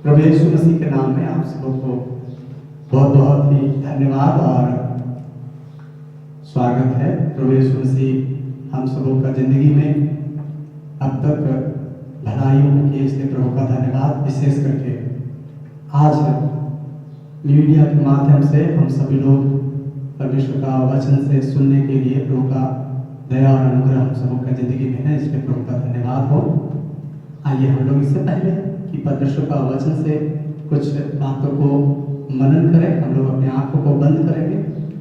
प्रभु यीशु मसीह के नाम में आप सबको बहुत बहुत ही धन्यवाद और स्वागत है। प्रभु यीशु मसीह हम सबों का जिंदगी में अब तक भलाइयों की, इसलिए प्रभु का धन्यवाद। विशेष करके आज मीडिया के माध्यम से हम सभी लोग परमेश्वर का वचन से सुनने के लिए प्रभु का दया और अनुग्रह हम सबों का जिंदगी में है, इसलिए प्रभु का धन्यवाद हो। आइए हम लोग इससे पहले कि परमेश्वर का वचन से कुछ बातों को मनन करें, हम लोग अपने आंखों को बंद करेंगे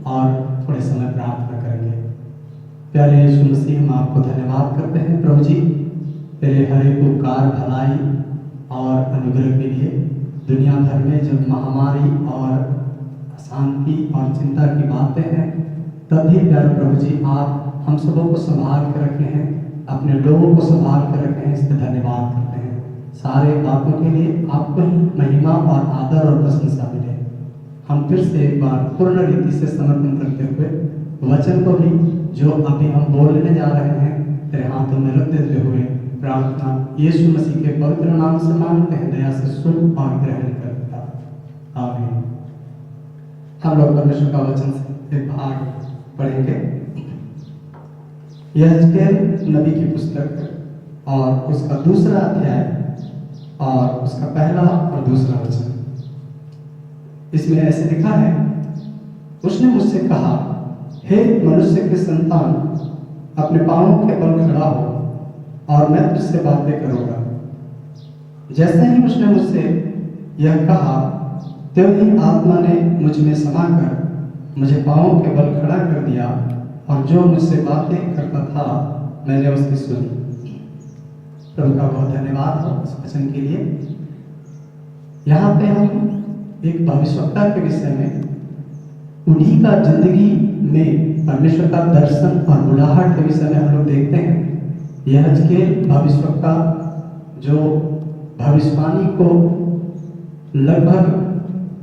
और थोड़े समय प्रार्थना करेंगे। प्यारे यीशु मसीह, हम आपको धन्यवाद करते हैं प्रभु जी, तेरे हर एक उपकार, भलाई और अनुग्रह के लिए। दुनिया भर में जब महामारी और अशांति और चिंता की बातें हैं, तब भी प्यारे प्रभु जी आप हम सबों को संभाल कर रखे हैं, अपने लोगों को संभाल कर रखे हैं, इसलिए धन्यवाद करते हैं। सारे बातों के लिए आपको ही महिमा और आदर और प्रशंसा मिले। हम फिर से एक बार पूर्ण रीति से समर्पण करते हुए वचन को भी जो अभी हम बोलने जा रहे हैं तेरे हाथों में रख देते हुए प्रार्थना यीशु मसीह के पवित्र नाम से मांगते हैं, दया से सुन और ग्रहण करता। आमीन। हम लोग परमेश्वर का वचन से एक भाग पढ़ेंगे। यहेजकेल नबी की पुस्तक और उसका दूसरा अध्याय और उसका पहला और दूसरा वचन। इसमें ऐसे लिखा है, उसने मुझसे कहा, हे मनुष्य के संतान, अपने पांवों के बल खड़ा हो और मैं तुझसे बातें करूंगा। जैसे ही उसने मुझसे यह कहा, त्यों ही आत्मा ने मुझ में समाकर मुझे पांवों के बल खड़ा कर दिया और जो मुझसे बातें करता था मैंने उसकी सुनी। प्रभु का बहुत धन्यवाद हो इस वचन के लिए। यहाँ पे हम एक भविष्यवक्ता के विषय में, उन्हीं का जिंदगी में परमेश्वर का दर्शन और बुलाहट के विषय में हम लोग देखते हैं। यहेजकेल भविष्यवक्ता जो भविष्यवाणी को लगभग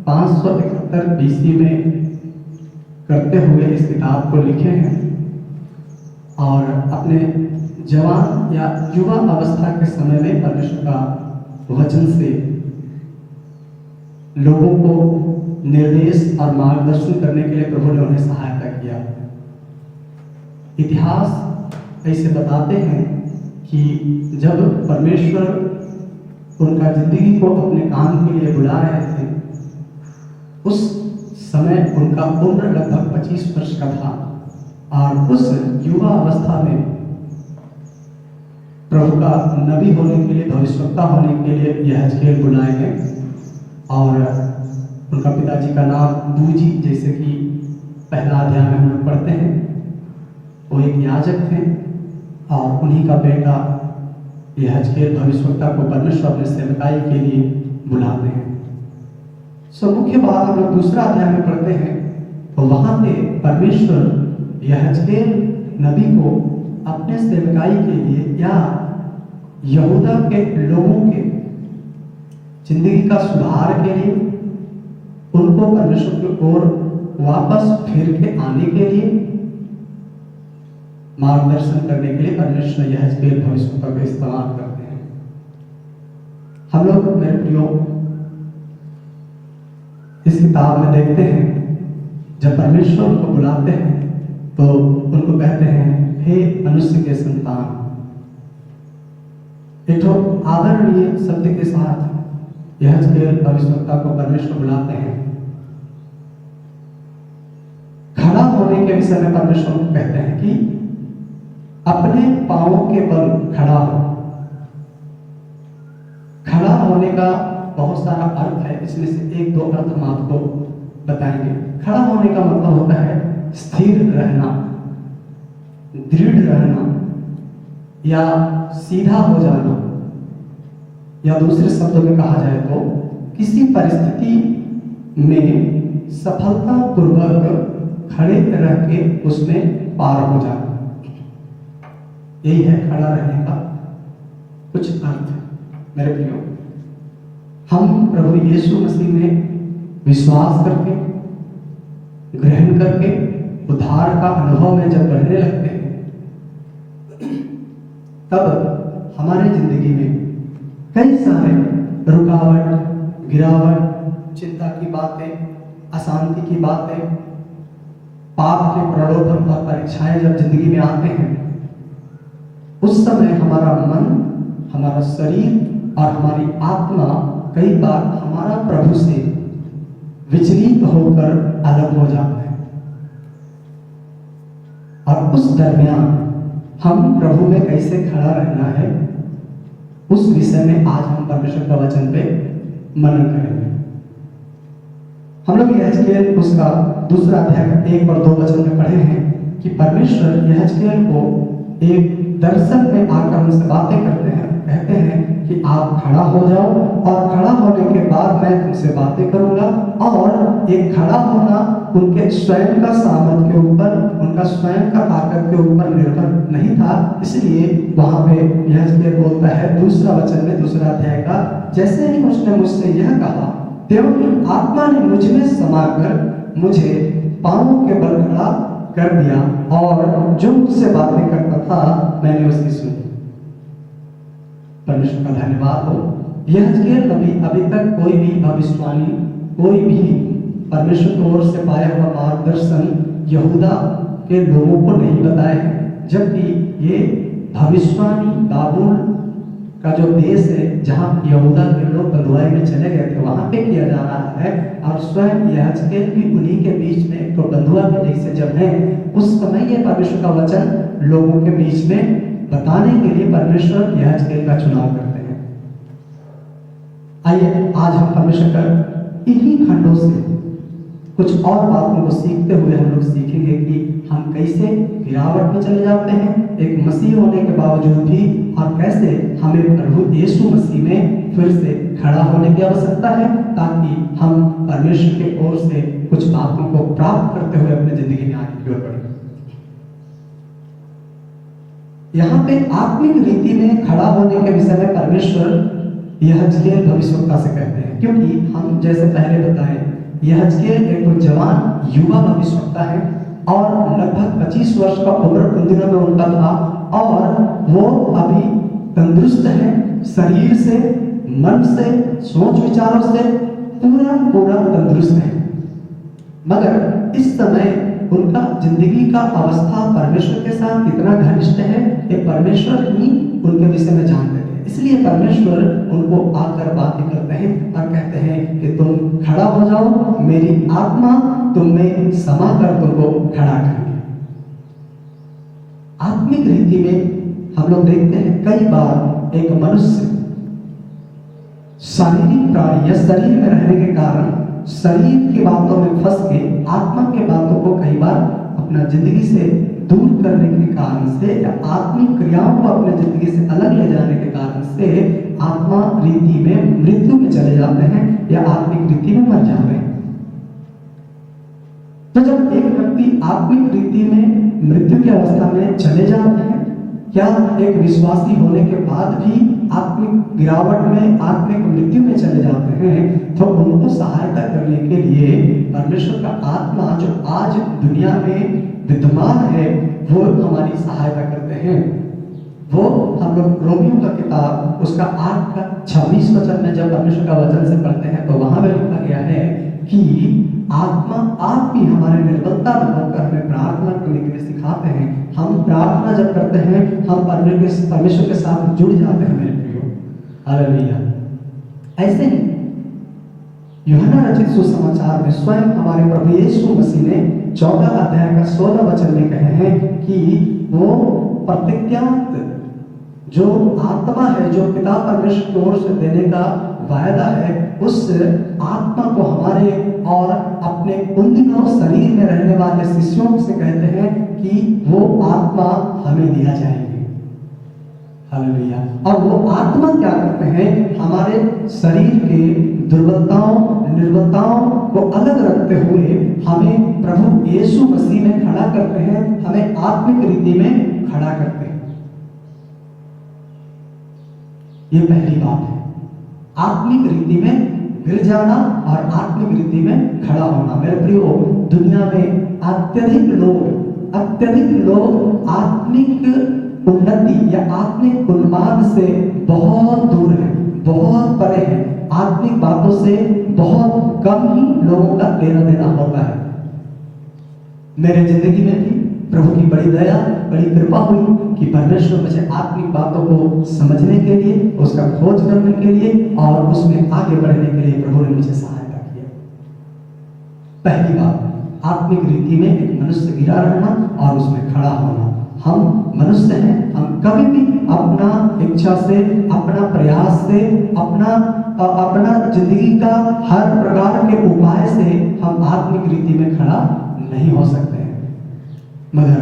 571 बीसी में करते हुए इस किताब को लिखे हैं और अपने जवान या युवा अवस्था के समय में परमेश्वर का वचन से लोगों को निर्देश और मार्गदर्शन करने के लिए प्रभु ने उन्हें सहायता किया। इतिहास ऐसे बताते हैं कि जब परमेश्वर उनका जिंदगी को अपने काम के लिए बुला रहे थे, उस समय उनका उम्र लगभग 25 वर्ष का था और उस युवा अवस्था में प्रभु का नबी होने के लिए, भविष्यवक्ता होने के लिए यहेजकेल बुलाए गए। और उनका पिताजी का नाम बूजी, जैसे कि पहला अध्याय में हम लोग पढ़ते हैं, वो एक याजक थे और उन्हीं का बेटा यहेजकेल भविष्यवक्ता को परमेश्वर अपने सेवकाई के लिए बुलाते हैं। सो मुख्य बात हम लोग दूसरा अध्याय में पढ़ते हैं, तो वहां पे परमेश्वर यहेजकेल नबी को अपने सेवकाई के लिए या यहूदा के लोगों के जिंदगी का सुधार के लिए, उनको परमेश्वर की ओर वापस फिर के आने के लिए, मार्गदर्शन करने के लिए परमेश्वर यहेजकेल भविष्यवक्ता का इस्तेमाल करते हैं। हम लोग मेरे प्रियो इस किताब में देखते हैं, जब परमेश्वर उनको बुलाते हैं तो उनको कहते हैं, हे मनुष्य के संतान। एक तो आदरणीय शब्द के साथ यहेजकेल भविष्यवक्ता को परमेश्वर बुलाते हैं। खड़ा होने के विषय में परमेश्वर को कहते हैं कि अपने पांवों के बल खड़ा हो। खड़ा होने का बहुत सारा अर्थ है, इसमें से एक दो अर्थ हम आपको बताएंगे। खड़ा होने का मतलब होता है स्थिर रहना, दृढ़ रहना या सीधा हो जाना, या दूसरे शब्दों में कहा जाए तो किसी परिस्थिति में सफलतापूर्वक खड़े रह के उसमें पार हो जाना। यही है खड़ा रहने का कुछ अर्थ। मेरे प्रियो, हम प्रभु यीशु मसीह में विश्वास करके, ग्रहण करके उद्धार का अनुभव में जब बढ़ने लगते हैं, तब हमारे जिंदगी में कई सारे रुकावट, गिरावट, चिंता की बातें, अशांति की बातें, पाप के प्रलोभन और परीक्षाएं जब जिंदगी में आते हैं, उस समय हमारा मन, हमारा शरीर और हमारी आत्मा कई बार हमारा प्रभु से विचलित होकर अलग हो जाता है। और उस दरमियान हम प्रभु में कैसे खड़ा रहना है, उस विषय में आज हम परमेश्वर का वचन पे मनन करेंगे। हम लोग यहेजकेल उसका दूसरा अध्याय 1 और 2 वचन में पढ़े हैं कि परमेश्वर यहेजकेल को एक दर्शन में आकर उनसे बातें करते हैं, कहते हैं कि आप खड़ा हो जाओ और खड़ा होने के बाद मैं तुमसे बातें करूंगा। और एक खड़ा होना उनके स्वयं का सामर्थ के ऊपर, उनका स्वयं का ताकत के ऊपर निर्भर नहीं था। इसलिए वहां पे यहेजकेल बोलता है दूसरा वचन में, दूसरा अध्याय का, जैसे ही उसने मुझसे यह कहा त्यों आत्मा ने मुझ में समाकर मुझे पांवों के बल खड़ा कर दिया और जो मुझसे बातें करता था मैंने उसकी सुनी। परमेश्वर का धन्यवाद हो। यहेजकेल नबी अभी तक कोई भी भविष्यवाणी, कोई भी परमेश्वर की ओर से पाया हुआ मार्गदर्शन यहूदा के लोगों को नहीं बताए हैं, जबकि ये भविष्यवाणी बाबुल का जो देश है जहाँ यहूदा के लोग बंधुआई में चले गए थे वहां पे किया जा रहा है। और स्वयं यहेजकेल भी उन्हीं के बीच में तो बंधुआ के जैसे जब है, उस समय ये परमेश्वर का वचन लोगों के बीच में बताने के लिए परमेश्वर यहेजकेल का चुनाव करते हैं। आइए आज हम परमेश्वर का इन्हीं खंडों से कुछ और बातों को सीखते हुए हम लोग सीखेंगे कि हम कैसे गिरावट में चले जाते हैं एक मसीह होने के बावजूद भी, और कैसे हमें प्रभु यीशु मसीह में फिर से खड़ा होने की आवश्यकता है ताकि हम परमेश्वर के ओर से कुछ बातों को प्राप्त करते हुए अपनी जिंदगी में आगे की ओर बढ़ें। यहाँ पे आत्मिक रीति में खड़ा होने के विषय में परमेश्वर यहेजकेल भविष्यवक्ता से कहते हैं, क्योंकि हम जैसे पहले बताएं यहेजकेल एक जवान युवा भविष्यवक्ता है और लगभग 25 वर्ष का उम्र उन दिनों में उनका था और वो अभी तंदुरुस्त है, शरीर से, मन से, सोच विचारों से पूरा तंदुरुस्त है। मगर इस समय उनका जिंदगी का अवस्था परमेश्वर के साथ कितना घनिष्ठ है ये परमेश्वर ही उनके विषय में जानते थे। इसलिए परमेश्वर उनको आकर बातें करते हैं और कहते हैं कि तुम खड़ा हो जाओ, मेरी आत्मा तुम में समा कर तुमको खड़ा करेंगे। आत्मिक रीति में हम लोग देखते हैं कई बार एक मनुष्य शारीरिक प्राणी या शरीर में रहने के कारण शरीर की बातों में फंस के आत्मा के बातों को कई बार अपना जिंदगी से दूर करने के कारण से या आत्मिक क्रियाओं को अपने जिंदगी से अलग ले जाने के कारण से आत्मा रीति में मृत्यु में चले जाते हैं या आत्मिक रीति में मर जाते हैं। तो जब एक व्यक्ति आत्मिक रीति में मृत्यु की अवस्था में चले जाते हैं या एक विश्वासी होने के बाद भी आत्मिक गिरावट में, आत्मिक मृत्यु में चले जाते हैं, तो उनको सहायता करने के लिए परमेश्वर का आत्मा जो आज दुनिया में विद्यमान है वो हमारी सहायता करते हैं। वो हम लोग रोमियो का किताब उसका 8 का 26 वचन में जब परमेश्वर का वचन से पढ़ते हैं तो वहां में लिखा गया है कि आत्मा आप भी हमारे निर्बलता में होकर हमें प्रार्थना करने के लिए सिखाते हैं। हम प्रार्थना जब करते हैं हम परमेश्वर के साथ जुड़ जाते हैं मेरे प्रियो। हालेलुया। ऐसे ही यूहन्ना रचित सुसमाचार में स्वयं हमारे प्रभु यीशु मसीह ने 14 अध्याय का 16 वचन में कहे हैं कि वो प्रतिज्ञात जो आत्मा है जो पिता परमेश्वर की ओर से देने का वायदा है, उस आत्मा को हमारे और अपने उन दिनों शरीर में रहने वाले शिष्यों से कहते हैं कि वो आत्मा हमें दिया जाएगी। हालेलुया। और वो आत्मा क्या करते हैं, हमारे शरीर के दुर्बलताओं निर्बलताओं को अलग रखते हुए हमें प्रभु यीशु मसीह में खड़ा करते हैं, हमें आत्मिक रीति में खड़ा करते हैं। ये पहली बात है, आत्मिक रीति में गिर जाना और आत्मिक रीति में खड़ा होना। मेरे प्रियो, दुनिया में अत्यधिक लोग आत्मिक उन्नति या आत्मिक उन्माद से बहुत दूर है, बहुत परे है, आत्मिक बातों से बहुत कम ही लोगों का लेना देना होता है। मेरे जिंदगी में भी प्रभु की बड़ी दया, बड़ी कृपा हुई कि परमेश्वर मुझे आत्मिक बातों को समझने के लिए, उसका खोज करने के लिए और उसमें आगे बढ़ने के लिए प्रभु ने मुझे सहायता किया। पहली बात, आत्मिक रीति में एक मनुष्य गिरा रहना और उसमें खड़ा होना। हम मनुष्य हैं, हम कभी भी अपना इच्छा से, अपना प्रयास से, अपना जिंदगी का हर प्रकार के उपाय से हम आत्मिक रीति में खड़ा नहीं हो सकते हैं। मगर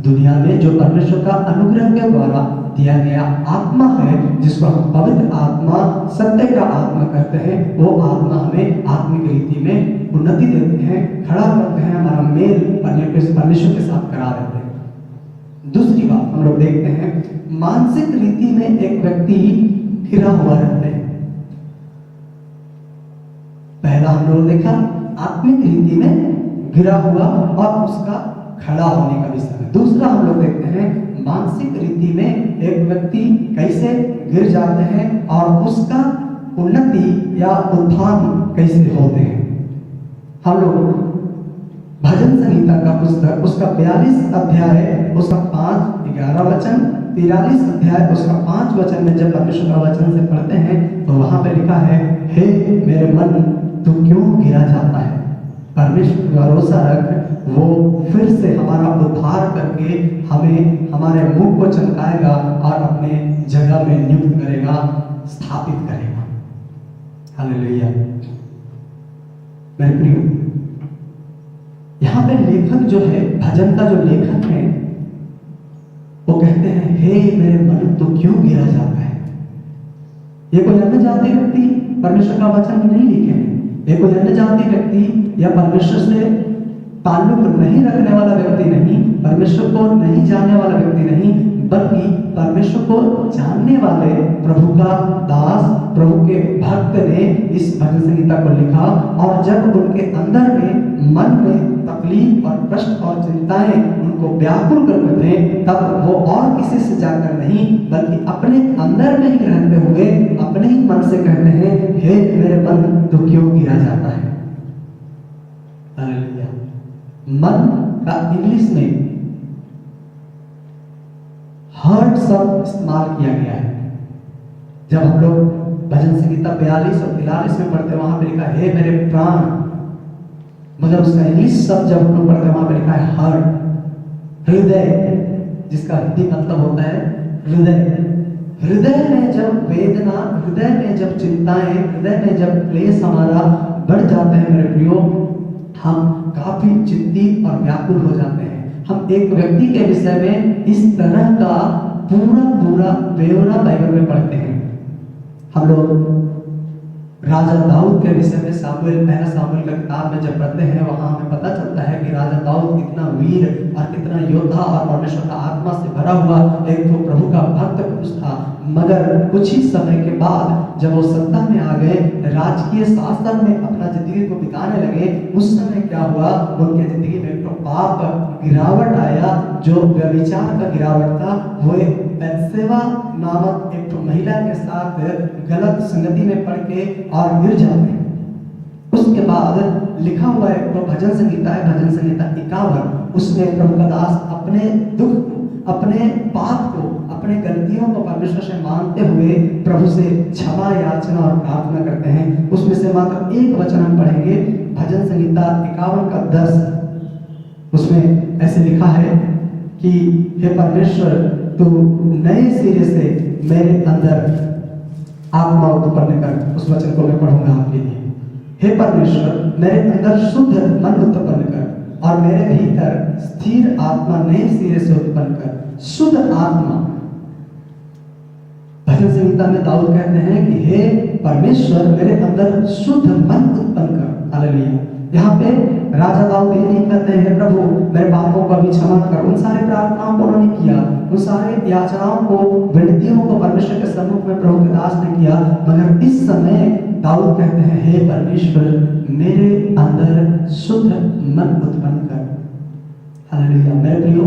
दुनिया में जो परमेश्वर का अनुग्रह के द्वारा दिया गया आत्मा है, जिसको हम पवित्र आत्मा, सत्य का आत्मा कहते हैं, वो आत्मा हमें आत्मिक रीति में उन्नति देते हैं, खड़ा करते हैं, हमारा मेल परमेश्वर के साथ करा देते हैं। दूसरी बात हम लोग देखते हैं, मानसिक रीति में एक व्यक्ति घिरा हुआ रहता है। पहला हम लोग देखा आत्मिक रीति में घिरा हुआ और उसका खड़ा होने का भी समय। दूसरा हम लोग देखते हैं मानसिक रीति में एक व्यक्ति कैसे गिर जाते हैं और उसका उन्नति या उत्थान कैसे होते हैं। हम लोग भजन संहिता का पुस्तक उसका 42 अध्याय उसका 5-11 वचन, 43 अध्याय उसका 5 वचन में जब परमेश्वर का वचन से पढ़ते हैं तो वहां पे लिखा है, हे मेरे मन तू क्यों गिरा जाता है। परमेश्वर पर भरोसा रख, वो फिर से हमारा उद्धार करके हमें हमारे मुख को चमकाएगा और अपने जगह में नियुक्त करेगा, स्थापित करेगा। हालेलुया। मेरे प्रियो, यहाँ पे लेखक जो है, भजन का जो लेखक है, वो कहते हैं, हे मेरे मन तू क्यों गिरा जाता है। ये कोई अन्य जाति व्यक्ति परमेश्वर का वचन नहीं लिखे हैं। ये कोई अन्य जाति व्यक्ति या परमेश्वर से ताल्लुक नहीं रखने वाला व्यक्ति नहीं, परमेश्वर को नहीं जानने वाला व्यक्ति नहीं, बल्कि परमेश्वर को जानने वाले प्रभु का दास, प्रभु के भक्त ने इस भजन संहिता को लिखा। और जब उनके अंदर में, मन में तकलीफ और कष्ट और चिंताएं उनको व्याकुल करते थे, तब वो और किसी से जाकर नहीं, बल्कि अपने अंदर में ही रहते हुए अपने ही मन से कहते हैं, हे मेरे मन तू क्यों गिरा जाता है। हालेलुया। मन का इंग्लिश में हर्ट शब्द इस्तेमाल किया गया है। जब हम लोग भजन संहिता 42 और 43 में पढ़ते हैं, वहां पे लिखा है, हे मेरे प्राण, मगर उसका इंग्लिश शब्द जब हम लोग पढ़ते हैं वहां पे लिखा है हार्ट, हृदय, जिसका हिंदी मतलब होता है हृदय। हृदय में जब वेदना, हृदय में जब चिंताएं, हृदय में जब क्लेश हमारा बढ़ जाते हैं मेरे प्रियो, हम काफी चिंतित और व्याकुल हो जाते हैं। हम एक व्यक्ति के विषय में इस तरह का पूरा ब्यौरा बाइबल में पढ़ते हैं। हम लोग राजा दाऊद के विषय में पहला सामुएल का किताब में जब पढ़ते हैं, वहां हमें पता चलता है कि राजा दाऊद कितना वीर और कितना योद्धा और परमेश्वर का आत्मा से भरा हुआ एक तो प्रभु का भक्त पुरुष था। मगर कुछ ही समय के बाद जब वो सत्ता में आ गए, राजकीय शासन में अपना जिंदगी को बिताने लगे, उस समय क्या हुआ, उनके जिंदगी में एक तो पाप गिरावट आया, जो व्यभिचार का गिरावट था। वो एक बैतशेबा नामक एक तो महिला के साथ गलत संगति में पड़ के और गिर जाते हैं। उसके बाद लिखा हुआ एक तो भजन संहिता है, भजन संहिता 51, उसमें प्रभु का दास अपने दुख, अपने पाप को, अपने गलतियों को परमेश्वर से मानते हुए प्रभु से क्षमा याचना और प्रार्थना करते हैं। उसमें से मात्र एक वचन हम पढ़ेंगे, भजन संहिता 51 का 10। उसमें ऐसे लिखा है कि हे परमेश्वर, तू नए सिरे से मेरे अंदर आत्मा उत्पन्न कर। उस वचन को मैं पढ़ूंगा आपके लिए। हे परमेश्वर, मेरे अंदर शुद्ध मन उत्पन्न कर और मेरे भीतर स्थिर आत्मा नए सिरे से उत्पन्न कर। शुद्ध आत्मा। भजन संहिता में दाऊद कहते हैं कि हे परमेश्वर, मेरे अंदर शुद्ध मन उत्पन्न कर। हालेलुया। यहाँ पे राजा दाऊद ये नहीं कहते हैं, प्रभु मेरे पापों को भी क्षमा कर। उन सारे प्रार्थनाओं को उन्होंने किया, उन सारे याचनाओं को, विनतियों को परमेश्वर के सम्मुख में प्रभु के दास ने किया। मगर इस समय दाऊद कहते हैं, हे परमेश्वर, मेरे अंदर शुद्ध मन उत्पन्न कर। हालेलुया। मेरे प्रियो,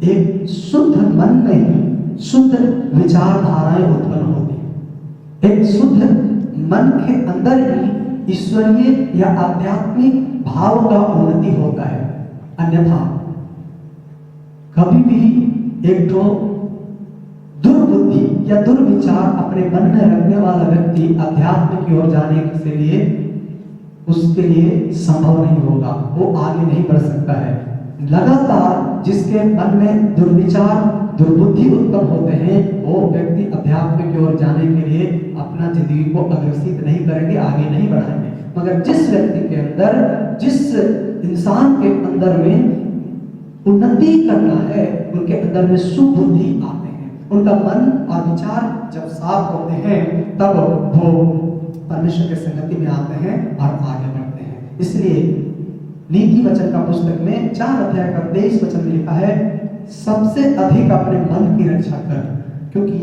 एक शुद्ध मन में ही शुद्ध विचारधाराएं उत्पन्न होती हैं। एक शुद्ध मन के अंदर ही ईश्वरीय या आध्यात्मिक भाव का उन्नति होता है। अन्यथा कभी भी एक तो दुर्बुद्धि या दुर्विचार अपने मन में रखने वाला व्यक्ति अध्यात्म की ओर जाने के लिए उसके लिए संभव नहीं होगा, वो आगे नहीं बढ़ सकता है। लगातार जिसके मन में दुर्विचार दुर्बुद्धि उत्पन्न होते हैं वो व्यक्ति अध्यात्म की ओर जाने के लिए अपना जिंदगी को अग्रसित नहीं करेंगे, आगे नहीं बढ़ाएंगे। मगर जिस व्यक्ति के अंदर, जिस इंसान के अंदर में उन्नति करना है, उनके अंदर में सुबुद्धि आते हैं, उनका मन और विचार जब साफ होते हैं तब वो परमेश्वर के संगति में आते हैं और आगे बढ़ते हैं। इसलिए नीति वचन का पुस्तक में 4 अध्याय का 23 वचन में लिखा है, सबसे अधिक अपने मन की रक्षा कर, क्योंकि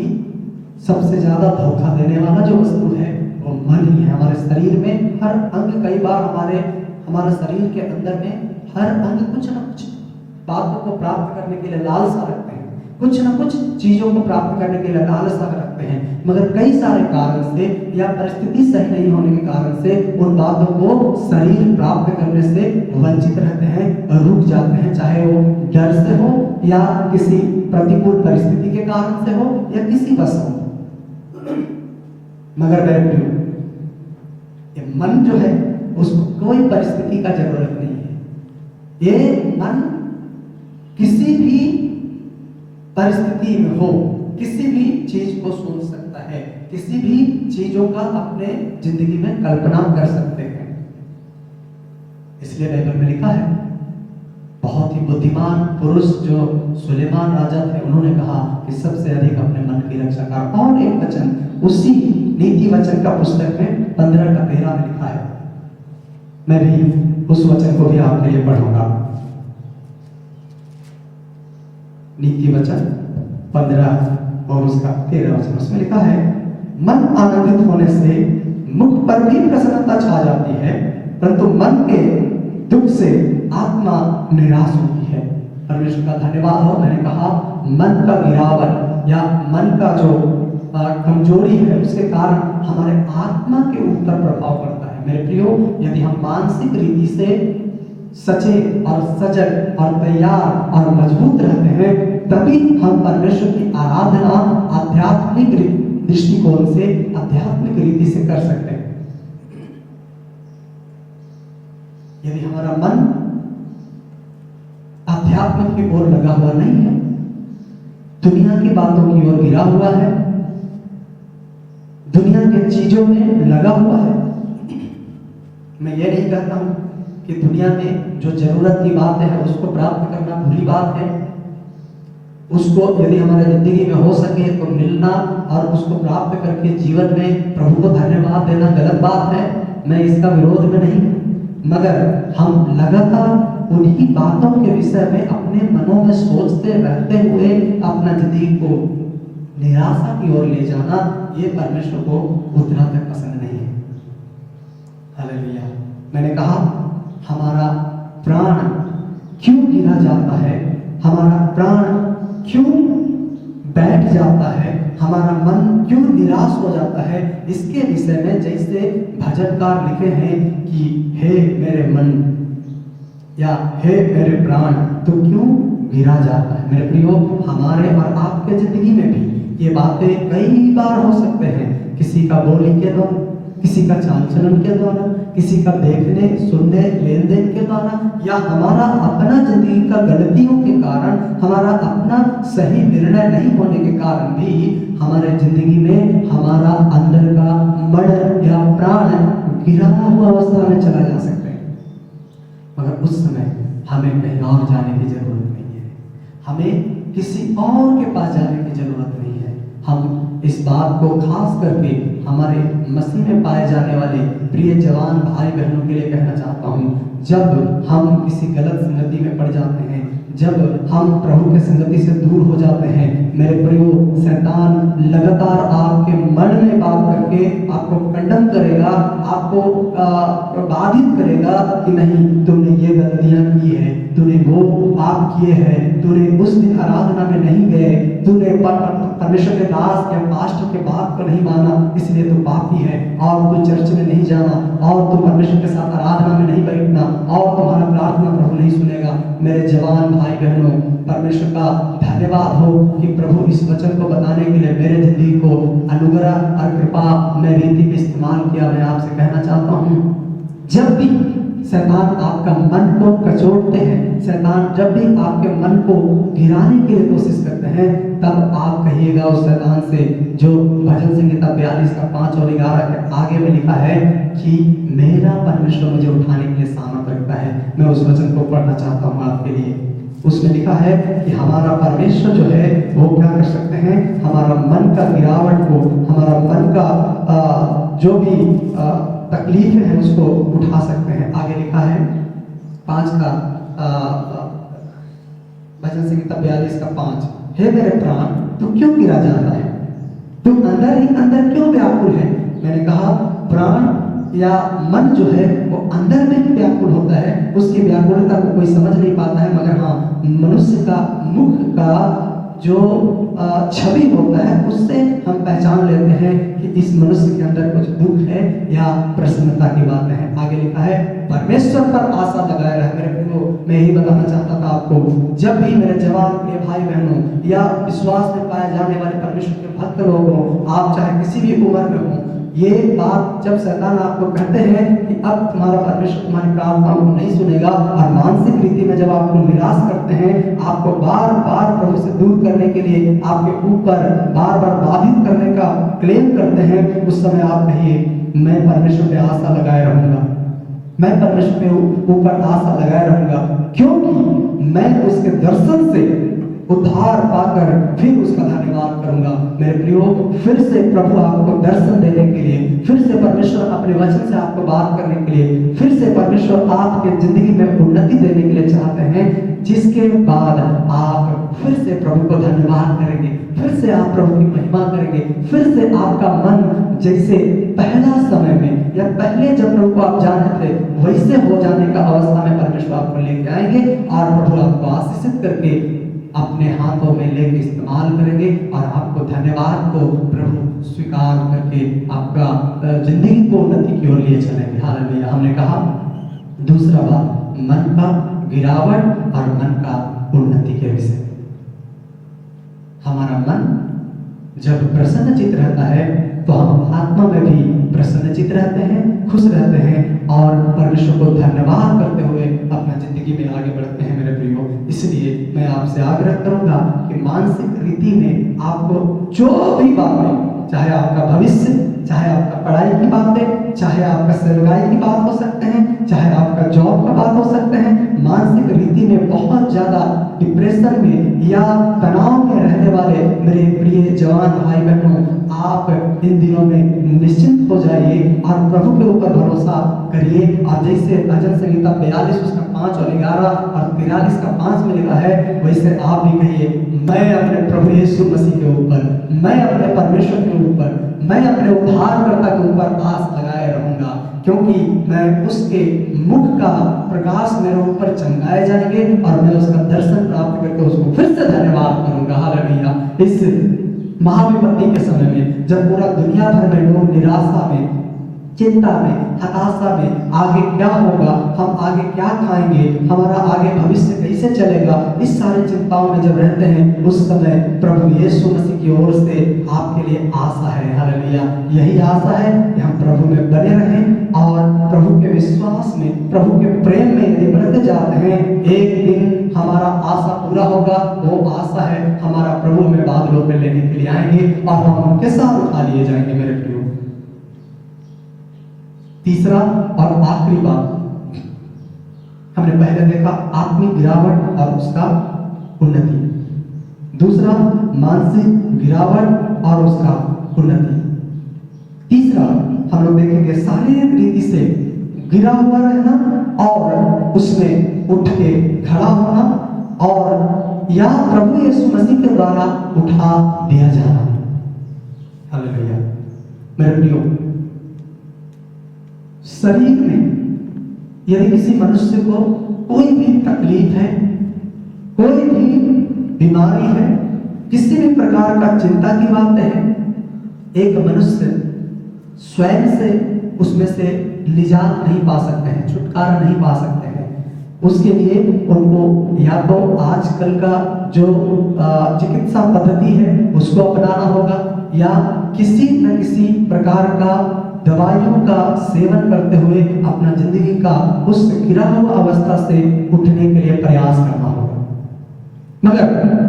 सबसे ज्यादा धोखा देने वाला जो वस्तु है वो मन ही है। हमारे शरीर में हर अंग, कई बार हमारे शरीर के अंदर में हर अंग कुछ न कुछ बातों को प्राप्त करने के लिए लालसा रखते हैं, कुछ न कुछ चीजों को प्राप्त करने के लिए लालसा रखते हैं, मगर कई सारे कारण से या परिस्थिति सही नहीं होने के कारण से उन बातों को शरीर प्राप्त करने से वंचित रहते हैं, रुक जाते हैं, चाहे वो डर से हो या किसी प्रतिकूल परिस्थिति के कारण से हो या किसी बस हो। मगर मेरे प्रियो, ये मन जो है उसको कोई परिस्थिति का जरूरत नहीं है। ये मन किसी भी परिस्थिति में हो, किसी भी चीज को सोच सकता है, किसी भी चीजों का अपने जिंदगी में कल्पना कर सकते हैं। इसलिए बाइबल में लिखा है, बहुत ही बुद्धिमान पुरुष जो सुलेमान राजा थे, उन्होंने कहा कि सबसे अधिक अपने मन की रक्षा कर। और एक वचन उसी नीति वचन का पुस्तक में 15 का 13 में लिखा है, मैं भी उस वचन को भी आपके लिए पढ़ूंगा। नीति वचन 15 और उसका 13 वचन, उसमें लिखा है, मन आनंदित होने से मुख पर भी प्रसन्नता छा जाती है, परंतु मन के दुख से आत्मा निराश होती है। परमेश्वर का धन्यवाद हो। मैंने कहा मन का गिरावट या मन का जो कमजोरी है उसके कारण हमारे आत्मा के ऊपर प्रभाव पड़ता है। मेरे प्रियो, यदि हम मानसिक रीति से सचेत और सजग और तैयार और मजबूत रहते हैं, तभी हम परमेश्वर की आराधना आध्यात्मिक दृष्टिकोण से, आध्यात्मिक रीति से कर सकते हैं। यदि हमारा मन आध्यात्म की ओर लगा हुआ नहीं है, दुनिया की बातों की ओर गिरा हुआ है, दुनिया के चीजों में लगा हुआ है, मैं ये नहीं कहता हूं कि दुनिया में जो जरूरत की बातें हैं उसको प्राप्त करना बुरी बात है, उसको यदि हमारे जिंदगी में हो सके तो मिलना और उसको प्राप्त करके जीवन में प्रभु को धन्यवाद देना गलत बात है, मैं इसका विरोध में नहीं। मगर हम लगातार उन्हीं बातों के विषय में अपने मनों में सोचते रहते हुए अपना जिंदगी को निराशा की ओर ले जाना, ये परमेश्वर को उतना तक पसंद नहीं है। हालेलुया। मैंने कहा हमारा प्राण क्यों गिरा जाता है, हमारा प्राण क्यों बैठ जाता है, हमारा मन क्यों निराश हो जाता है, इसके विषय में जैसे भजनकार लिखे हैं कि हे मेरे मन या हे मेरे प्राण तो क्यों गिरा जाता है। मेरे प्रियो, हमारे और आपके जिंदगी में भी ये बातें कई बार हो सकते हैं, किसी का बोली के द्वारा, किसी का चाल चलन के द्वारा, किसी का देखने सुनने लेन देन के द्वारा, या हमारा अपना जिंदगी का गलतियों के कारण, हमारा अपना सही निर्णय नहीं होने के कारण भी हमारे जिंदगी में हमारा अंदर का मन या प्राण गिरा हुआ अवस्था में चला जा सकता है। मगर उस समय हमें कहीं और जाने की जरूरत नहीं है, हमें किसी और के पास जाने की जरूरत नहीं है। हम इस बात को खास करके हमारे मसीह में पाए जाने वाले प्रिय जवान भाई बहनों के लिए कहना चाहता हूँ, जब हम किसी गलत संगति में पड़ जाते हैं, जब हम प्रभु के संगति से दूर हो जाते हैं मेरे प्रियो, शैतान लगातार आपके मन में बात करके आपको कंडम करेगा, आपको बाधित करेगा कि नहीं तुमने ये गलतियां की है, तूने वो पाप किए हैं, तूने उस दिन आराधना में नहीं गए, तूने परमेश्वर के दास या पास्टर के बात को नहीं माना इसलिए तू पापी है, और तू चर्च में नहीं जाना, और तू परमेश्वर के साथ आराधना में नहीं बैठना, और तुम्हारा प्रार्थना प्रभु नहीं सुनेगा। मेरे जवान भाई बहनों, परमेश्वर का धन्यवाद हो कि प्रभु इस वचन को बताने के लिए मेरे जिंदगी को अनुग्रह और कृपा में रीति में इस्तेमाल किया। मैं आपसे कहना चाहता हूँ, जब भी शैतान आपका मन को कचोटते हैं, शैतान जब भी आपके मन को गिराने की कोशिश करते हैं, तब आप कहिएगा उस शैतान से, जो भजन संहिता 42 का 5 और 11 के आगे में लिखा है कि मेरा परमेश्वर मुझे उठाने के लिए सामर्थ्य रखता है। मैं उस वचन को पढ़ना चाहता हूँ आपके लिए। उसमें लिखा है कि हमारा परमेश्वर जो है वो क्या कर सकते हैं, हमारा मन का गिरावट को, हमारा मन का जो भी तकलीफ है उसको उठा सकते हैं। आगे लिखा है 5 का भजन संहिता 42 का 5, हे मेरे प्राण तू क्यों गिरा जाता है, तू अंदर ही अंदर क्यों व्याकुल है। मैंने कहा प्राण या मन जो है वो अंदर में ही व्याकुल होता है, उसकी व्याकुलता को कोई समझ नहीं पाता है, मगर हाँ मनुष्य का मुख का जो छवि होता है उससे हम पहचान लेते हैं कि इस मनुष्य के अंदर कुछ दुख है या प्रसन्नता की बात है। आगे लिखा है परमेश्वर पर आशा लगाए रहे। मेरे प्रियो, मैं यही बताना चाहता था आपको, जब भी मेरे जवान प्रिय भाई बहनों या विश्वास में पाए जाने वाले परमेश्वर के भक्त लोग हों, आप चाहे किसी भी उम्र में हों, ये बात जब शैतान आपको कहते हैं कि अब तुम्हारा परमेश्वर तुम्हारी प्रार्थनाओं को नहीं सुनेगा, और मानसिक रीति में जब आपको निराश करते हैं, आपको बार बार प्रभु से दूर करने के लिए आपके ऊपर बार बार बाधित करने का क्लेम करते हैं, उस समय आप कहिए मैं परमेश्वर पे आशा लगाए रहूंगा, मैं परमेश्वर के ऊपर आशा लगाए रहूंगा, क्योंकि मैं उसके दर्शन से उद्धार पाकर फिर उसका धन्यवाद करूंगा। मेरे प्रियो, फिर से प्रभु आपको दर्शन देने के लिए, फिर से परमेश्वर अपने वचन से आपको बात करने के लिए, फिर से परमेश्वर आपके जिंदगी में उन्नति देने के लिए चाहते हैं, जिसके बाद आप फिर से प्रभु को धन्यवाद करेंगे, फिर से आप प्रभु की महिमा करेंगे, फिर से आपका मन जैसे पहला समय में या पहले जब प्रभु को आप जानते थे वैसे हो जाने का अवस्था में परमेश्वर आपको लेके आएंगे, और प्रभु आपको आशीषित करके अपने हाथों में लेके इस्तेमाल करेंगे, और आपको धन्यवाद को प्रभु स्वीकार करके आपका जिंदगी को उन्नति की ओर लिए चलेंगे। हालेलुया। हमने कहा दूसरा बात, मन का गिरावट और मन का उन्नति के विषय। हमारा मन जब प्रसन्नचित रहता है तो हम आत्मा में भी प्रसन्नचित रहते हैं, खुश रहते हैं, और परमेश्वर को धन्यवाद करते हुए अपना जिंदगी में आगे बढ़ते हैं। मेरे प्रियो, इसलिए मैं आपसे आग्रह करूंगा कि मानसिक रीति में आपको जो भी बातें, चाहे आपका भविष्य, चाहे आपका पढ़ाई की बातें, चाहे आपका सेवकाई की बात हो सकते हैं, चाहे आपका जॉब का बात हो सकते हैं, मानसिक रीति में बहुत ज्यादा डिप्रेशन में या तनाव में रहने वाले मेरे प्रिय जवान भाई बहनों, आप इन दिनों में निश्चिंत हो जाइए और प्रभु के ऊपर भरोसा करिए। और जैसे भजन संहिता 42 उसका 5 और 11 और 43 का 5 में लिखा है, वैसे आप भी कहिए मैं अपने प्रभु यीशु मसीह के ऊपर, मैं अपने परमेश्वर के ऊपर, मैं अपने उद्धारकर्ता के ऊपर आस लगाए रहूंगा, क्योंकि मैं उसके मुख का प्रकाश मेरे ऊपर चमकाए जाएंगे और मैं उसका दर्शन प्राप्त करके उसको फिर से धन्यवाद करूंगा। हालेलुया। इस महाविपत्ति के समय में जब पूरा दुनिया भर में लोग निराशा में, चिंता में, हताशा में, आगे क्या होगा, हम आगे क्या खाएंगे, हमारा आगे भविष्य कैसे चलेगा, इस सारी चिंताओं में जब रहते हैं, उस समय प्रभु यीशु मसीह की ओर से आपके लिए आशा है। हालेलुया। यही आशा है कि हम प्रभु में बने रहें और प्रभु के विश्वास में, प्रभु के प्रेम में यदि बढ़ते जाते हैं, एक दिन हमारा आशा पूरा होगा। वो आशा है हमारा प्रभु में बादलों पे लेने के लिए आएंगे और हम उनके साथ उठा लिए जाएंगे। मेरे प्रियो, तीसरा और आखिरी बात हमने पहले देखा, आत्मिक गिरावट और उसका उन्नति। दूसरा, मानसिक गिरावट और उसका उन्नति। तीसरा हम लोग देखेंगे शारीरिक रीति से गिरा हुआ रहना और उसमें उठ के खड़ा होना और या प्रभु यीशु मसीह के द्वारा उठा दिया जाना। हालेलुया। मेरे प्रियो, शरीर में यदि किसी मनुष्य को कोई भी तकलीफ है, कोई भी बीमारी है, किसी भी प्रकार का चिंता की बात है, एक मनुष्य स्वयं से उसमें से निजात नहीं पा सकते हैं, छुटकारा नहीं पा सकते हैं। उसके लिए उनको या तो आजकल का जो चिकित्सा पद्धति है उसको अपनाना होगा, या किसी न किसी प्रकार का दवाइयों का सेवन करते हुए अपना जिंदगी का उस गिरा हुआ अवस्था से उठने के लिए प्रयास करना होगा। मगर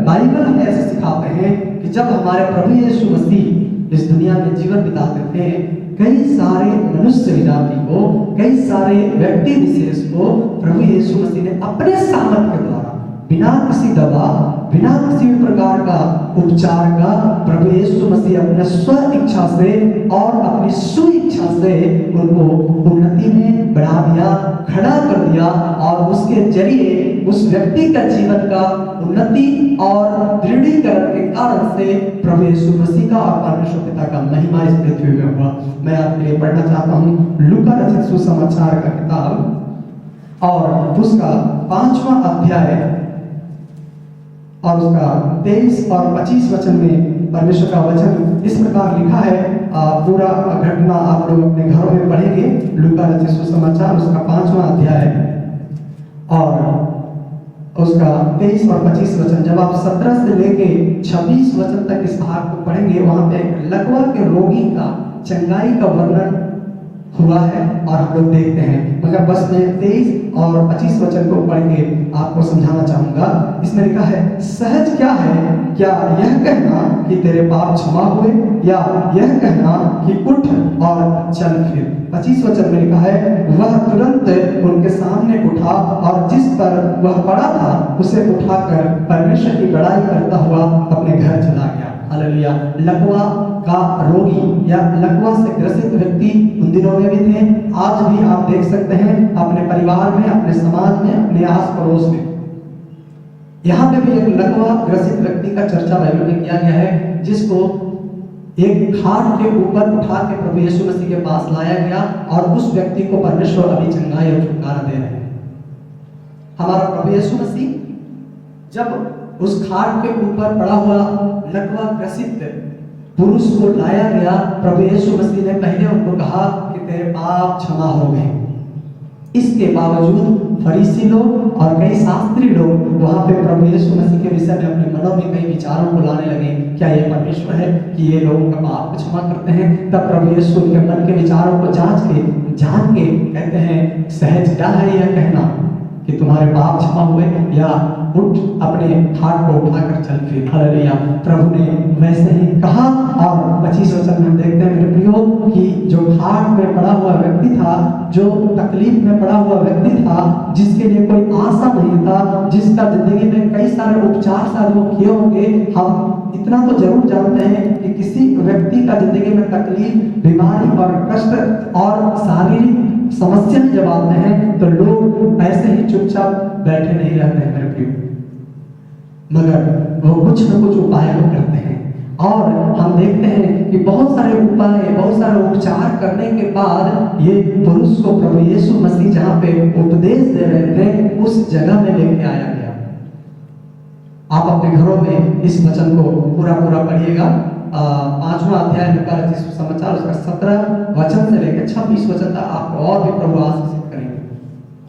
बाइबल हमें ऐसे सिखाते हैं कि जब हमारे प्रभु यीशु मसीह इस दुनिया में जीवन बिताते थे, कई सारे मनुष्य जाति को, कई सारे व्यक्ति विशेष को प्रभु यीशु मसीह ने अपने सामर्थ के द्वारा, बिना किसी दवा, बिना किसी प्रकार का उपचार का, प्रभु यीशु मसीह अपने स्व इच्छा से और अपनी सुइच्छा से उनको उन्नति में बढ़ा दिया, खड़ा कर दिया, और उसके जरिए उस व्यक्ति का जीवन का उन्नति और दृढ़ीकरण के कारण से प्रभु यीशु मसीह का और परमेश्वर पिता का महिमा इस पृथ्वी में हुआ। मैं आपके लिए पढ़ना चाहता हूँ लूका रचित सुसमाचार का किताब और उसका 5वां अध्याय और उसका 23 और 25 वचन में परमेश्वर का वचन इस प्रकार लिखा है। पूरा घटना आप लोग अपने घरों में पढ़ेंगे। लूका रचित सुसमाचार उसका 5वां अध्याय और उसका 23 और 25 वचन। जब आप 17 से लेके 26 वचन तक इस भाग को पढ़ेंगे, वहां पे लकवा के रोगी का चंगाई का वर्णन हुआ है और हम लोग देखते हैं। मगर बस मैं 23 और 25 वचन को पढ़ के आपको समझाना चाहूंगा। इसमें लिखा है, सहज क्या है, क्या यह कहना कि तेरे पाप क्षमा हुए, या यह कहना कि उठ और चल फिर। 25 वचन में लिखा है, वह तुरंत उनके सामने उठा और जिस पर वह पड़ा था उसे उठाकर परमेश्वर की बड़ाई करता हुआ अपने घर चला गया। हालेलुया। लकवा का रोगी या लकवा से ग्रसित व्यक्ति उन दिनों में भी थे, आज भी आप देख सकते हैं अपने परिवार में, अपने समाज में, अपने आस पड़ोस में। यहाँ पे भी एक लकवा ग्रसित व्यक्ति का चर्चा बाइबल में किया गया है, जिसको एक खाट के ऊपर उठा के प्रभु यीशु मसीह के पास लाया गया और उस व्यक्ति को परमेश्वर अभी चंगाई और छुटकारा दे रहे हैं। हमारा प्रभु यीशु मसीह जब उस खाट के ऊपर पड़ा हुआ लकवा ग्रसित पुरुष को लाया गया, प्रभु यीशु मसीह ने पहले उनको कहा कि तेरे पाप क्षमा हो गए। इसके बावजूद फरीसी लोग और कई शास्त्री लोग वहां पे प्रभु यीशु मसीह के विषय में अपने मनों में कई विचारों को लाने लगे, क्या ये परमेश्वर है कि ये लोगों का पाप को क्षमा करते हैं? तब प्रभु यीशु उनके मन के विचारों को जान के कहते हैं, सहज क्या है यह कहना कि तुम्हारे पाप क्षमा हुए, या उठ अपने खाट को उठाकर चल फिर। हालेलुया। प्रभु ने वैसे ही कहा और 25 वचन में देखते हैं मेरे प्रियो कि जो खाट में पड़ा हुआ व्यक्ति था, जो तकलीफ में पड़ा हुआ व्यक्ति था, जिसके लिए कोई आशा नहीं था, जिसका जिंदगी में कई सारे उपचार शायद वो किए होंगे। हम इतना तो जरूर जानते हैं कि किसी व्यक्ति का जिंदगी में तकलीफ, बीमारी और कष्ट और शारीरिक समस्याएं जब आते हैं तो लोग ऐसे ही चुपचाप बैठे नहीं रहते हैं मेरे प्रियो, मगर वो कुछ न कुछ उपाय करते हैं। और हम देखते हैं कि बहुत सारे उपाय, बहुत सारे उपचार करने के बाद ये पुरुष को प्रभु यीशु मसीह जहाँ पे उपदेश दे रहे थे उस जगह में लेके आया गया। आप अपने घरों में इस वचन को पूरा पढ़िएगा। 5वां अध्याय लूका रचित सुसमाचार उसका 17 वचन से लेकर 26 वचन तक आपको और भी प्रभु आशीषित करेंगे।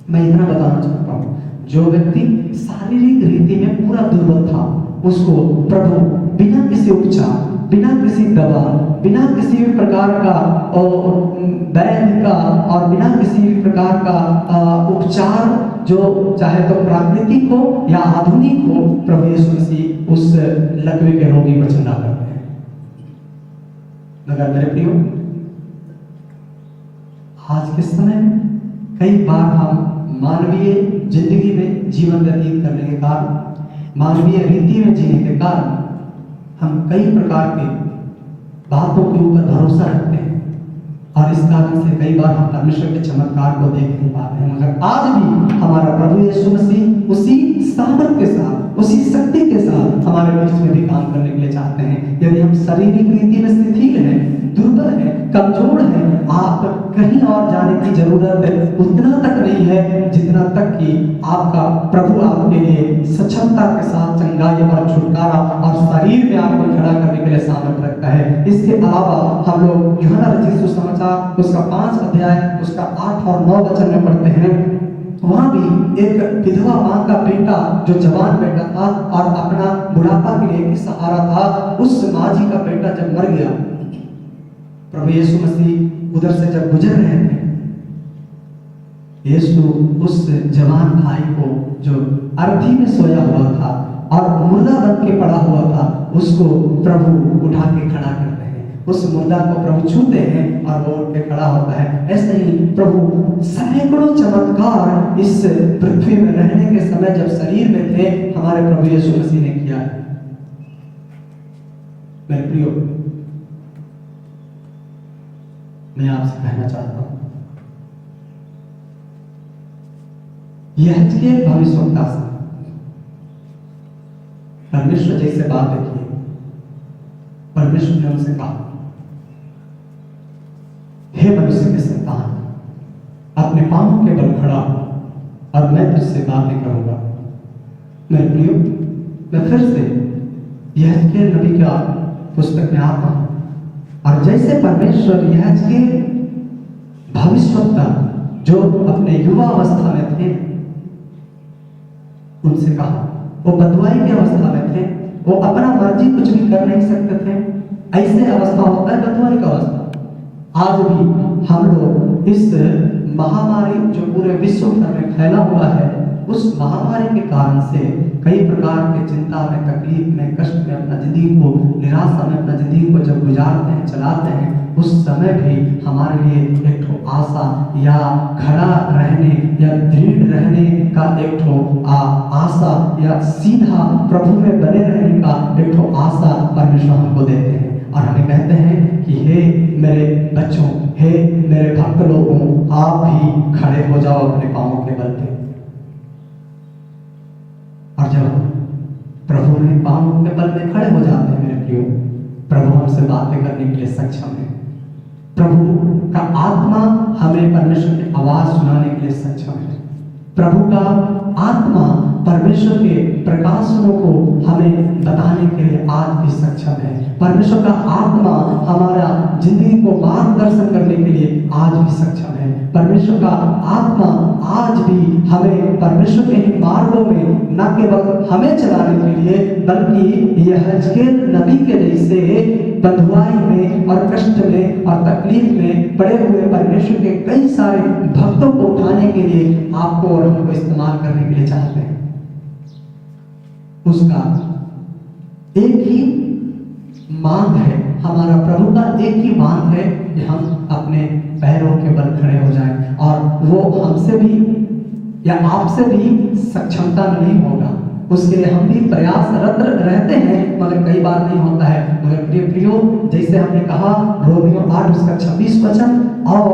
मैं इतना बताना चाहता हूँ, जो व्यक्ति शारीरिक रीति में पूरा दुर्बल था, उसको प्रभु बिना किसी उपचार, बिना किसी दवा, बिना किसी भी प्रकार का वैद्य का और बिना किसी भी प्रकार का उपचार, जो चाहे तो प्राकृतिक हो या आधुनिक हो, प्रभु यीशु मसीह उस लकवे के रोगी को चंगा करते हैं। मगर मेरे प्रियो, आज के समय में कई बार हम मानवीय जिंदगी में जीवन व्यतीत करने के कारण, मानवीय रीति में जीने के कारण हम कई प्रकार के बातों के ऊपर भरोसा रखते हैं और इस कारण से कई बार हम परमेश्वर के चमत्कार को देख नहीं पाते हैं, मगर आज भी हमारा प्रभु यीशु मसीह उसी सामर्थ के साथ, उसी शक्ति के साथ हमारे बीच में भी काम करने के लिए चाहते हैं। यदि हम शारीरिक रीति में शिथिल हैं, दुर्बल हैं, कमजोर हैं, आप कहीं और जाने की जरूरत उतना तक नहीं है जितना तक कि आपका प्रभु आपके लिए सक्षमता के साथ चंगाई और छुटकारा और शरीर में आपको खड़ा करने के लिए सामर्थ रखता है। इसके अलावा हम लोग यूहन्ना रचित सुसमाचार उसका 5 अध्याय उसका 8 और 9 वचन में पढ़ते हैं। वहां भी एक विधवा मां का बेटा जो जवान बेटा था और अपना बुढ़ापा के लिए सहारा था, उस मां जी का बेटा जब मर गया, प्रभु यीशु मसीह उधर से जब गुजर रहे थे, यीशु उस जवान भाई को जो अर्थी में सोया हुआ था और मुर्दा बन के पड़ा हुआ था, उसको प्रभु उठा के खड़ा करते हैं। उस मुर्दा को प्रभु छूते हैं और वो उठ के खड़ा होता है। ऐसे ही प्रभु सैकड़ों चमत्कार इस पृथ्वी में रहने के समय जब शरीर में थे, हमारे प्रभु यीशु मसीह ने किया है। मेरे प्रियो, मैं आपसे कहना चाहता हूं, यह भविष्यवक्ता से परमेश्वर जैसे बातें की, परमेश्वर ने उनसे कहा, हे मनुष्य के संतान, अपने पांवों के बल खड़ा और मैं तुझसे बातें करूंगा। मेरे प्रियो, मैं फिर से यह नबी का पुस्तक में आता हूं और जैसे परमेश्वर यह भविष्यवक्ता जो अपने युवा अवस्था में थे, उनसे कहा, वो बदुआई की अवस्था में थे, वो अपना मर्जी कुछ भी कर नहीं सकते थे। ऐसे अवस्था होता है बदुआई का अवस्था। आज भी हम लोग इस महामारी जो पूरे विश्व भर में फैला हुआ है, उस महामारी के कारण से कई प्रकार के चिंता में, तकलीफ में, कष्ट में अपना जिंदगी को, निराशा में अपना जिंदगी को जब गुजारते हैं, चलाते हैं, उस समय भी हमारे लिए एक ठो आशा या खड़ा रहने या दृढ़ रहने का एक ठो आशा या सीधा प्रभु में बने रहने का एक ठो आशा परमेश्वर हमको देते हैं और हमें कहते हैं कि हे मेरे बच्चों, हे मेरे भक्त लोगों, आप भी खड़े हो जाओ अपने पांवों के बल पे। और जब प्रभु में पांवों के बल में खड़े हो जाते हैं, मेरे प्रियो, प्रभु हमसे बातें करने के लिए सक्षम है। प्रभु का आत्मा हमें परमेश्वर की आवाज सुनाने के लिए सक्षम है। प्रभु का आत्मा परमेश्वर के प्रकाशनों को हमें बताने के लिए आज भी सक्षम है। परमेश्वर का आत्मा हमारा जिंदगी को मार्गदर्शन करने के लिए आज भी सक्षम है। परमेश्वर का आत्मा आज भी हमें परमेश्वर के ही मार्गों में न केवल हमें चलाने के लिए, बल्कि यहेजकेल नबी के जैसे बंधुआई में और कष्ट में और तकलीफ में पड़े हुए परमेश्वर के कई सारे भक्तों को उठाने के लिए आपको और हमको इस्तेमाल करने के लिए चाहते हैं। उसका एक ही मांग है, हमारा प्रभु का एक ही मांग है कि हम अपने पैरों के बल खड़े हो जाएं, और वो हमसे भी या आपसे भी सक्षमता नहीं होगा, उसके लिए हम भी प्रयासरत रहते हैं, मगर कई बार नहीं होता है। मगर प्रिय प्रियो, जैसे हमने कहा रोमियो 8 उसका 26 वचन और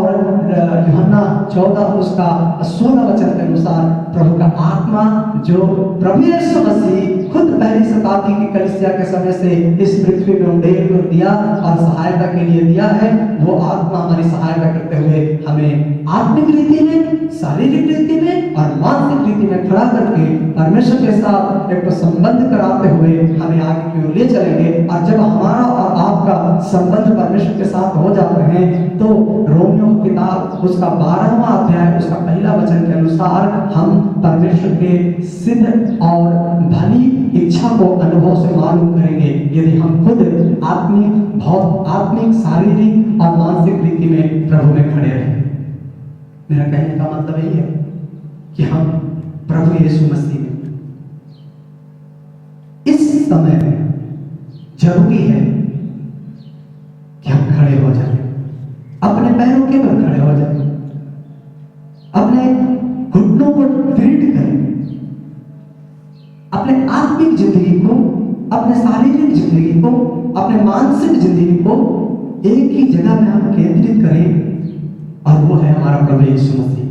यूहन्ना 14 उसका 16 वचन के अनुसार प्रभु का आत्मा जो प्रभु यीशु मसीह खुद पहली शताब्दी की कलीसिया के समय से इस पृथ्वी में उंडेल को दिया और सहायता के लिए दिया है, वो आत्मा हमारी सहायता करते हुए हमें आत्मिक रीति में, शारीरिक रीति में और मानसिक रीति में खड़ा करके परमेश्वर के साथ एक संबंध कराते हुए हमें आगे की ओर ले चलेंगे। और जब हमारा और आपका संबंध परमेश्वर के साथ हो जाते हैं, तो रोमियो किताब उसका 12वां अध्याय उसका पहला वचन के अनुसार हम परमेश्वर के सिद्ध और भली इच्छा को अनुभव से मालूम करेंगे, यदि हम खुद आत्मिक, शारीरिक और मानसिक रीति में प्रभु में खड़े रहें। मेरा कहने का मतलब यही है कि हम प्रभु यीशु मसीह में इस समय में जरूरी है कि हम खड़े हो जाएं, अपने पैरों के बल खड़े हो जाएं, अपने घुटनों को दृढ़ करें, अपने आत्मिक जिंदगी को, अपने शारीरिक जिंदगी को, अपने मानसिक जिंदगी को एक ही जगह में हम केंद्रित करें और वो है हमारा प्रभु यीशु मसीह।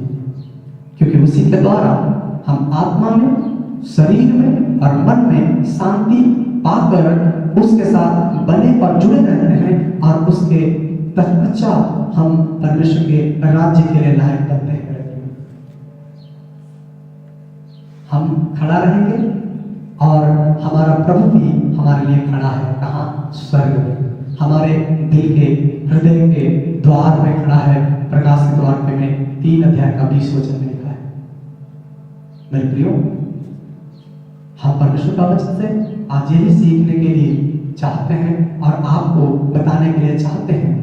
क्योंकि उसी के द्वारा हम आत्मा में, शरीर में और मन में शांति पाकर उसके साथ बने और जुड़े रहते हैं और उसके तत्पश्चात हम परमेश्वर के राज्य के लिए लायक बनते हैं। हम खड़ा रहेंगे और हमारा प्रभु भी हमारे लिए खड़ा है। कहाँ? स्वर्ग में, हमारे दिल के हृदय के द्वार में खड़ा है। प्रकाशित वाक्य में 3 अध्याय का 20 वचन में लिखा है। मेरे प्रियो, हम परमेश्वर का वचन से आज यही सीखने के लिए चाहते हैं और आपको बताने के लिए चाहते हैं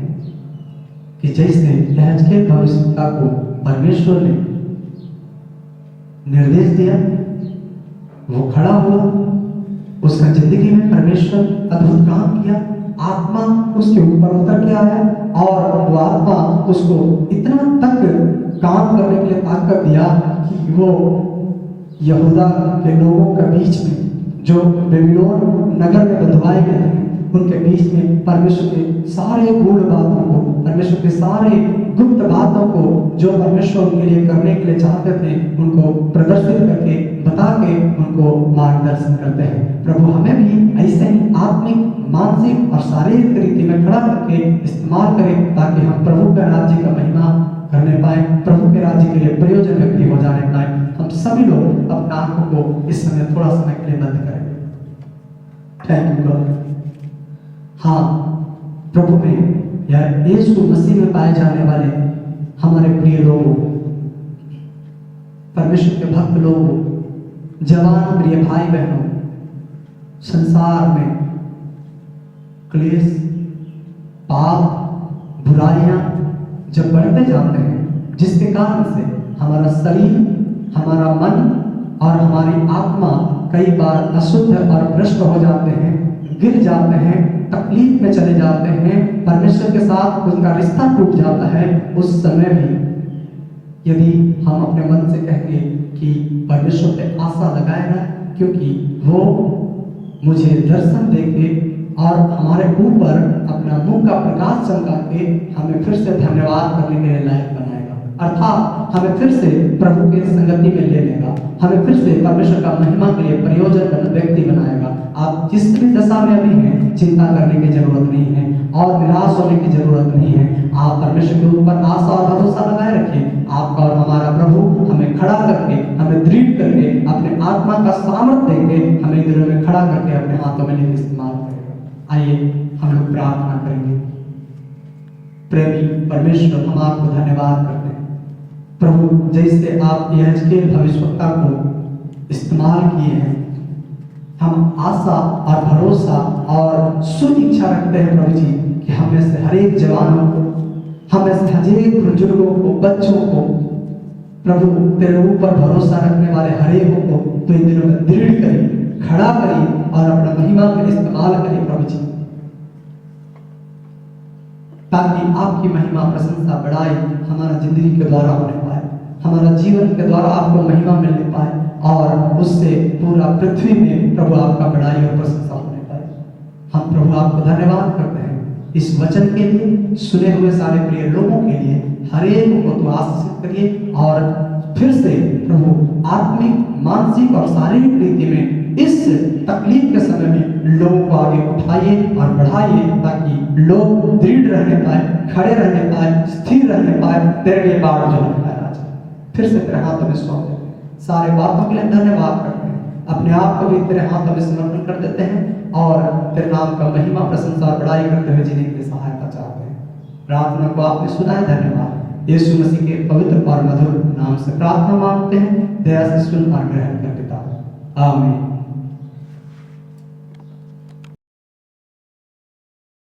कि जैसे यहेजकेल भविष्यवक्ता को परमेश्वर ने निर्देश दिया, वो खड़ा हुआ, उसका जिंदगी में परमेश्वर अद्भुत काम किया, आत्मा उसके ऊपर उतर के आया और वो आत्मा उसको इतना तक काम करने के लिए ताकत दिया कि वो यहूदा के लोगों के बीच में जो बेबीलोन नगर में बंधुआए गए थे, उनके बीच में परमेश्वर के सारे गूढ़ बातों को, परमेश्वर के सारे गुप्त बातों को जो परमेश्वर उनके लिए करने के लिए चाहते थे, उनको प्रदर्शित करके बता के उनको मार्गदर्शन करते हैं। प्रभु हमें भी ऐसे ही आत्मिक, मानसिक और शारीरिक रीति में खड़ा करके इस्तेमाल करें ताकि हम प्रभु के राज्य का महिमा करने पाए, प्रभु के राज्य के लिए प्रयोजन व्यक्ति हो जाने पाए। हम सभी लोग अपने आंखों को इस समय थोड़ा समय के लिए बंद करेंगे। Thank you God. हाँ, प्रभु में या यीशु मसीह में पाए जाने वाले हमारे प्रिय लोगों, परमेश्वर के भक्त लोगों, जवान प्रिय भाई बहनों, संसार में क्लेश, पाप, बुराइयां जब बढ़ते जाते हैं, जिसके कारण से हमारा शरीर, हमारा मन और हमारी आत्मा कई बार अशुद्ध और भ्रष्ट हो जाते हैं, गिर जाते हैं, तकलीफ में चले जाते हैं, परमेश्वर के साथ उनका रिश्ता टूट जाता है, उस समय भी यदि हम अपने मन से कहेंगे कि परमेश्वर पे आशा लगाएगा, क्योंकि वो मुझे दर्शन देके और हमारे ऊपर अपना मुंह का प्रकाश चमका के हमें फिर से धन्यवाद करने के लिए लायक बनाएगा, अर्थात हमें फिर से प्रभु के संगति में ले लेगा, हमें फिर से परमेश्वर का महिमा के लिए प्रयोजन व्यक्ति बनाएगा। आप जिस भी दशा में अभी हैं, चिंता करने की जरूरत नहीं है और निराश होने की जरूरत नहीं है। आप परमेश्वर के ऊपर आशा और भरोसा लगाए रखिए। आपका और हमारा प्रभु हमें खड़ा करके, हमें दृढ़ करके, अपने आत्मा का सामर्थ देके हमें दिलों में खड़ा करके अपने हाथों में लेकर इस्तेमाल करेगा। आइए हम लोग प्रार्थना करेंगे। प्रेमी परमेश्वर, हम आपको धन्यवाद करते हैं प्रभु, जैसे आप यहेजकेल भविष्यवक्ता को इस्तेमाल किए हैं, हम आशा और भरोसा और शुद्ध इच्छा रखते हैं प्रभु जी कि हमें से हर एक जवानों को, हमें से हर एक बुजुर्गों को, बच्चों को, प्रभु तेरे ऊपर भरोसा रखने वाले हर एक को तो इन दिनों में दृढ़ करी, खड़ा करी और अपना महिमा के इस्तेमाल करी प्रभु जी, ताकि आपकी महिमा, प्रशंसा, बड़ाई हमारा जिंदगी के द्वारा होने पाए, हमारा जीवन के द्वारा आपको महिमा मिलने पाए और उससे पूरा पृथ्वी में प्रभु आपका बड़ाई और प्रशंसा होने पाए। हम प्रभु आपको धन्यवाद करते हैं इस वचन के लिए, सुने हुए सारे प्रिय लोगों के लिए, हर एक को तो आशीषित करिए और फिर से प्रभु आत्मिक, मानसिक और शारीरिक रीति में इस तकलीफ के समय में लोगों को आगे उठाइए और बढ़ाइए, ताकि लोग दृढ़ रहने पाए, खड़े रहने पाए, स्थिर रहने पाए, तेरे लिए बाढ़ जो होने पाए। राजा फिर से तेरे हाथों में सौंप देते हैं, सारे बातों के लिए धन्यवाद करते हैं, अपने आप को भी तेरे हाथों में समर्पण कर देते हैं और तेरे नाम का महिमा, प्रशंसा, बड़ाई करते हुए जीने के लिए सहायता चाहते हैं। प्रार्थना को आपने सुना है, धन्यवाद। यीशु मसीह के पवित्र और मधुर नाम से प्रार्थना मांगते हैं, दया से सुन और ग्रहण कर पिता, आमीन।